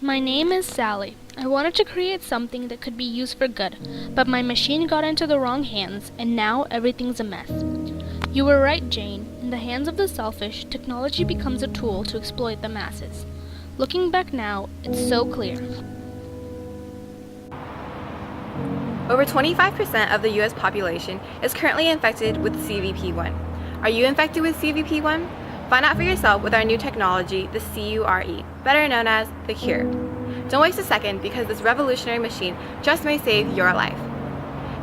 My name is Sally. I wanted to create something that could be used for good, but my machine got into the wrong hands, and now everything's a mess. You were right, Jane. In the hands of the selfish, technology becomes a tool to exploit the masses. Looking back now, it's so clear. Over 25% of the U.S. population is currently infected with CVP1. Are you infected with CVP1? Find out for yourself with our new technology, the C.U.R.E, better known as the C.U.R.E. Don't waste a second because this revolutionary machine just may save your life.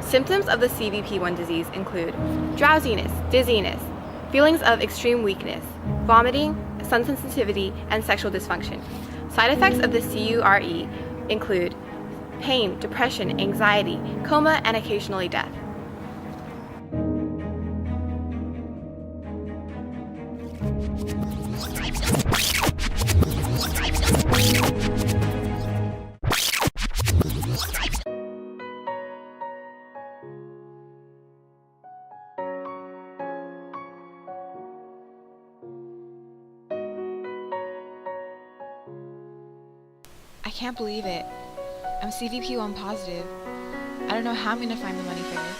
Symptoms of the CVP1 disease include drowsiness, dizziness, feelings of extreme weakness, vomiting, sun sensitivity, and sexual dysfunction. Side effects of the C.U.R.E include pain, depression, anxiety, coma, and occasionally death. I can't believe it. I'm CVP1 positive. I don't know how I'm going to find the money for this.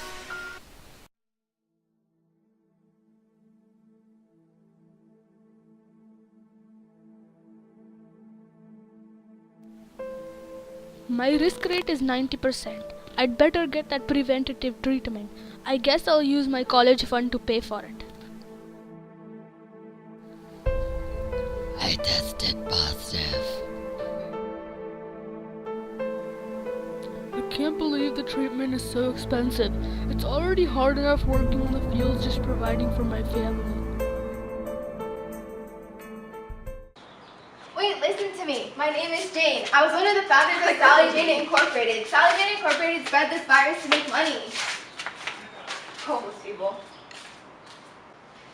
My risk rate is 90%. I'd better get that preventative treatment. I guess I'll use my college fund to pay for it. I tested positive. I can't believe the treatment is so expensive. It's already hard enough working in the fields just providing for my family. Wait, listen to me. My name is Jane. I was one of the founders of Sally Jane Incorporated. Sally Jane Incorporated spread this virus to make money. Homeless people.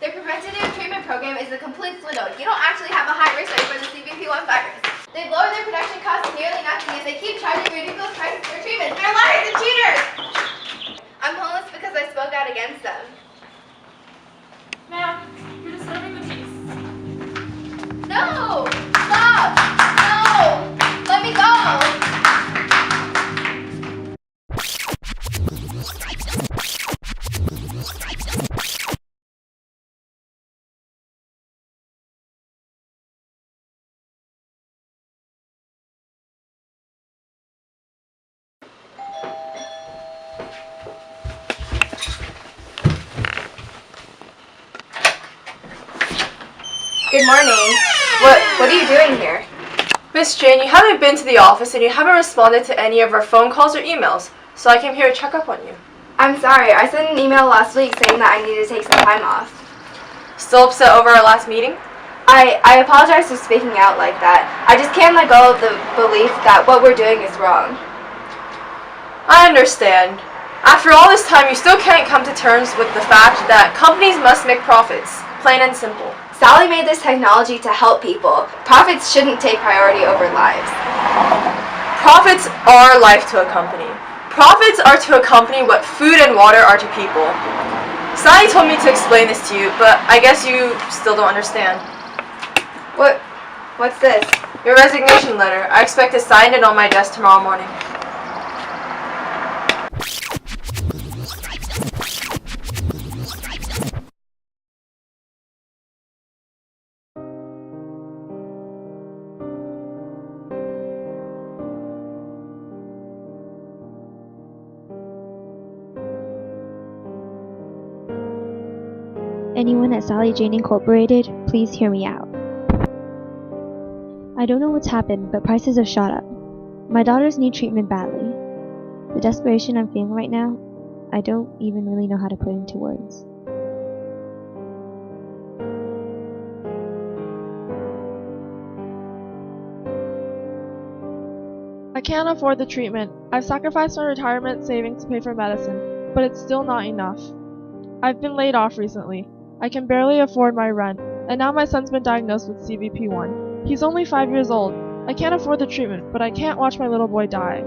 Their preventative treatment program is a complete swindle. You don't actually have a high risk rate for the CVP1 virus. They've lowered their production costs to nearly nothing and they keep charging ridiculous prices for treatments. They're liars and cheaters! I'm homeless because I spoke out against them. Ma'am, you're disturbing the peace. No! Stop! No! Let me go! Good morning. What are you doing here? Miss Jane, you haven't been to the office and you haven't responded to any of our phone calls or emails, so I came here to check up on you. I'm sorry. I sent an email last week saying that I needed to take some time off. Still upset over our last meeting? I apologize for speaking out like that. I just can't let go of the belief that what we're doing is wrong. I understand. After all this time, you still can't come to terms with the fact that companies must make profits, plain and simple. Sally made this technology to help people. Profits shouldn't take priority over lives. Profits are life to a company. Profits are to a company what food and water are to people. Sally told me to explain this to you, but I guess you still don't understand. What's this? Your resignation letter. I expect to sign it on my desk tomorrow morning. Anyone at Sally Jane Incorporated, please hear me out. I don't know what's happened, but prices have shot up. My daughters need treatment badly. The desperation I'm feeling right now, I don't even really know how to put into words. I can't afford the treatment. I've sacrificed my retirement savings to pay for medicine, but it's still not enough. I've been laid off recently. I can barely afford my rent, and now my son's been diagnosed with CVP1. He's only 5 years old. I can't afford the treatment, but I can't watch my little boy die.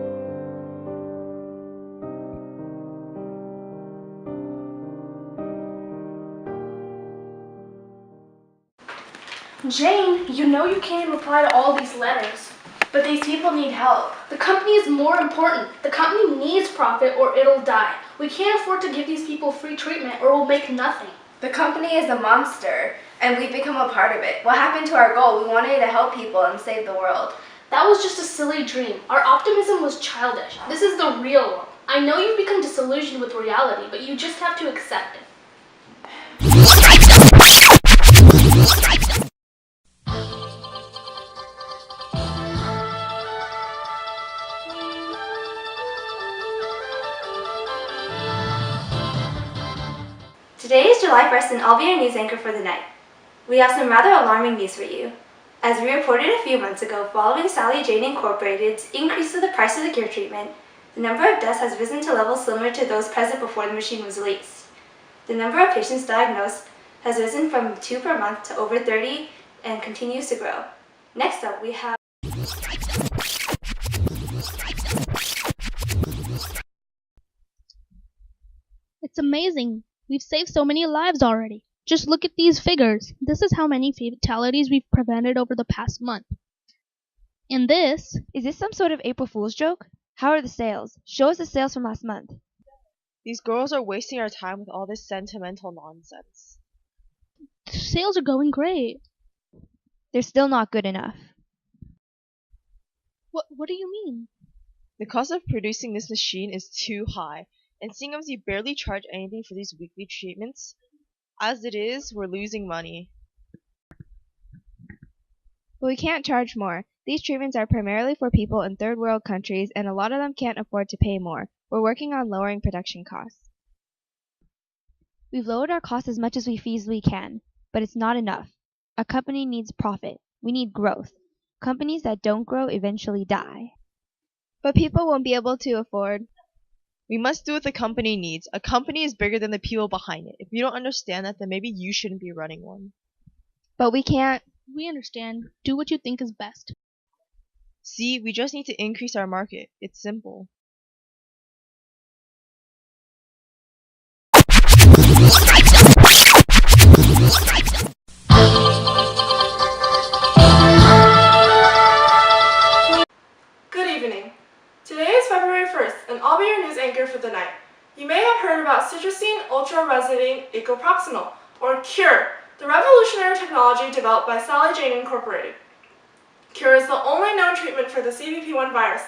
Jane, you know you can't reply to all these letters. But these people need help. The company is more important. The company needs profit or it'll die. We can't afford to give these people free treatment or we'll make nothing. The company is a monster, and we've become a part of it. What happened to our goal? We wanted to help people and save the world. That was just a silly dream. Our optimism was childish. This is the real world. I know you've become disillusioned with reality, but you just have to accept it. Today is July 1st, and I'll be your news anchor for the night. We have some rather alarming news for you. As we reported a few months ago, following Sally Jane Incorporated's increase to the price of the C.U.R.E. treatment, the number of deaths has risen to levels similar to those present before the machine was released. The number of patients diagnosed has risen from 2 per month to over 30 and continues to grow. Next up, we have It's amazing. We've saved so many lives already. Just look at these figures. This is how many fatalities we've prevented over the past month. And this Is this some sort of April Fool's joke? How are the sales? Show us the sales from last month. These girls are wasting our time with all this sentimental nonsense. sales are going great. They're still not good enough. What do you mean? The cost of producing this machine is too high, and seeing as we barely charge anything for these weekly treatments, as it is, we're losing money. But we can't charge more. These treatments are primarily for people in third world countries, and a lot of them can't afford to pay more. We're working on lowering production costs. We've lowered our costs as much as we feasibly can, but it's not enough. A company needs profit. We need growth. Companies that don't grow eventually die. But people won't be able to afford. We must do what the company needs. A company is bigger than the people behind it. If you don't understand that, then maybe you shouldn't be running one. But we can't. We understand. Do what you think is best. See, we just need to increase our market. It's simple. Good evening. Today is February 1st, and I'll be your news anchor for the night. You may have heard about citrusine ultra-resonating ecoproxenol, or C.U.R.E, the revolutionary technology developed by Sally Jane Incorporated. C.U.R.E is the only known treatment for the CVP1 virus,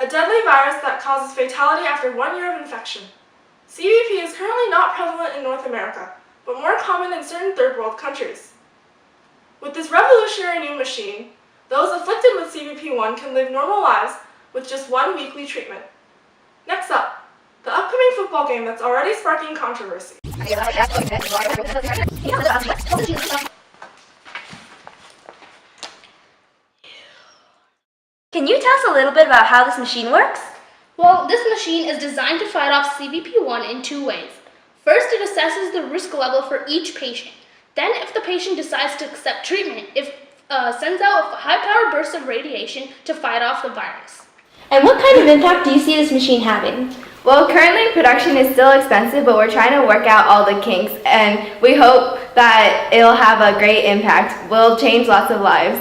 a deadly virus that causes fatality after 1 year of infection. CVP is currently not prevalent in North America, but more common in certain third world countries. With this revolutionary new machine, those afflicted with CVP1 can live normal lives with just 1 weekly treatment. Next up, the upcoming football game that's already sparking controversy. Can you tell us a little bit about how this machine works? Well, this machine is designed to fight off CVP1 in 2 ways. First, it assesses the risk level for each patient. Then, if the patient decides to accept treatment, it sends out a high-powered burst of radiation to fight off the virus. And what kind of impact do you see this machine having? Well, currently production is still expensive, but we're trying to work out all the kinks, and we hope that it'll have a great impact. We'll change lots of lives.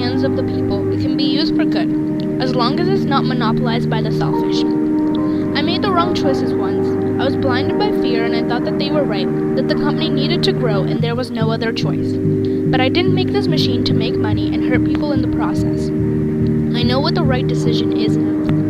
hands of the people, it can be used for good, as long as it's not monopolized by the selfish. I made the wrong choices once. I was blinded by fear and I thought that they were right, that the company needed to grow and there was no other choice. But I didn't make this machine to make money and hurt people in the process. I know what the right decision is now.